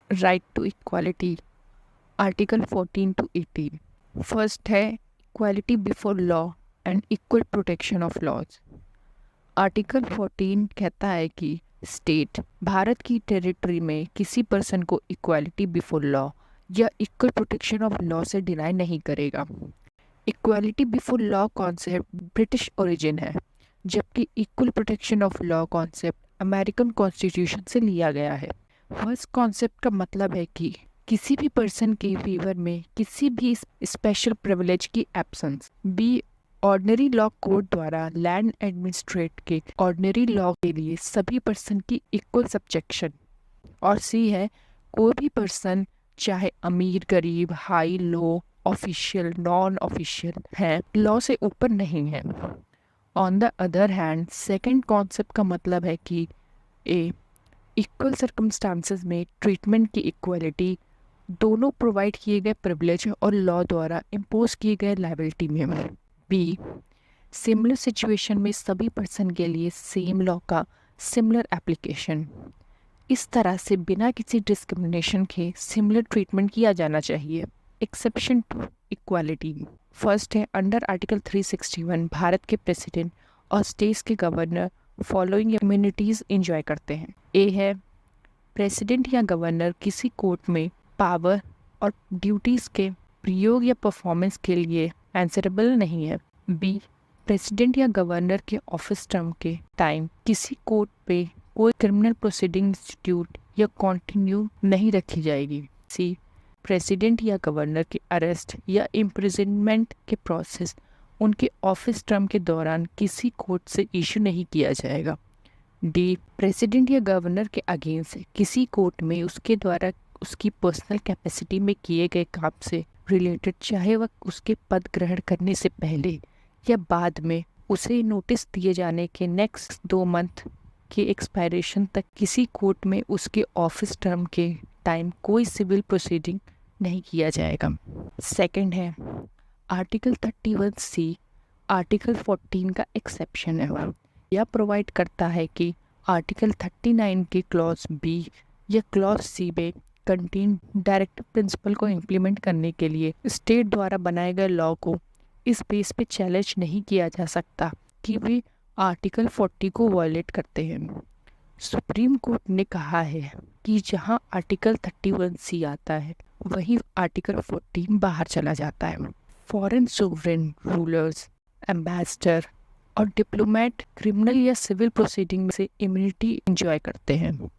Right to equality, article 14 to 18। First है equality before law and equal protection of laws. Article 14 कहता है कि state Bharat की territory में किसी पर्सन को इक्वालिटी बिफोर लॉ या इक्वल प्रोटेक्शन ऑफ लॉ से डिनाई नहीं करेगा। Equality before law concept British origin है, जबकि equal protection of law concept American constitution से लिया गया है। फर्स्ट कॉन्सेप्ट का मतलब है कि किसी भी पर्सन के फेवर में किसी भी स्पेशल प्रिविलेज की absence. B ordinary law courts द्वारा लैंड एडमिनिस्ट्रेट के ऑर्डिनरी लॉ के लिए सभी पर्सन की इक्वल सब्जेक्शन। और सी है कोई भी पर्सन चाहे अमीर गरीब high low official non official है लॉ से ऊपर नहीं है। On the other hand second concept का मतलब है कि ए इक्वल सर्कमस्टांसेस में ट्रीटमेंट की इक्वलिटी दोनों प्रोवाइड किए गए प्रिविलेज और लॉ द्वारा इम्पोज किए गए लायबिलिटी में। बी सिमिलर सिचुएशन में सभी पर्सन के लिए सेम लॉ का सिमिलर एप्लीकेशन। इस तरह से बिना किसी डिस्क्रिमिनेशन के सिमिलर ट्रीटमेंट किया जाना चाहिए। Exception to equality. फर्स्ट है अंडर आर्टिकल 361 भारत के प्रेसिडेंट और स्टेट्स के गवर्नर फॉलोइंग इम्यूनिटीज इंजॉय करते हैं। ए है प्रेसिडेंट या गवर्नर किसी कोर्ट में पावर और ड्यूटीज़ के प्रयोग या परफॉर्मेंस के लिए आंसरेबल नहीं है। बी प्रेसिडेंट या गवर्नर के ऑफिस टर्म के टाइम किसी कोर्ट पे कोई क्रिमिनल प्रोसीडिंग इंस्टीट्यूट या कंटिन्यू नहीं रखी जाएगी। सी प्रेसिडेंट या गवर्नर के अरेस्ट या इम्प्रिजनमेंट के प्रोसेस उनके ऑफिस टर्म के दौरान किसी कोर्ट से इशू नहीं किया जाएगा। डी प्रेसिडेंट या गवर्नर के अगेंस्ट किसी कोर्ट में उसके द्वारा उसकी पर्सनल कैपेसिटी में किए गए काम से रिलेटेड चाहे वह उसके पद ग्रहण करने से पहले या बाद में उसे नोटिस दिए जाने के नेक्स्ट 2 मंथ के एक्सपायरेशन तक किसी कोर्ट में उसके ऑफिस टर्म के टाइम कोई सिविल प्रोसीडिंग नहीं किया जाएगा। सेकंड है आर्टिकल 31C आर्टिकल 14 का एक्सेप्शन है। यह प्रोवाइड करता है कि आर्टिकल 39 के क्लॉज बी या क्लॉज सी में कंटेन डायरेक्टिव प्रिंसिपल को इम्प्लीमेंट करने के लिए स्टेट द्वारा बनाए गए लॉ को इस बेस पे चैलेंज नहीं किया जा सकता कि वे आर्टिकल 40 को वायलेट करते हैं। सुप्रीम कोर्ट ने कहा है कि जहां आर्टिकल 31C आता है वहीं आर्टिकल 14 बाहर चला जाता है। फॉरेन सोवरेन रूलर्स एम्बेसडर और डिप्लोमेट क्रिमिनल या सिविल प्रोसीडिंग से इम्यूनिटी एंजॉय करते हैं।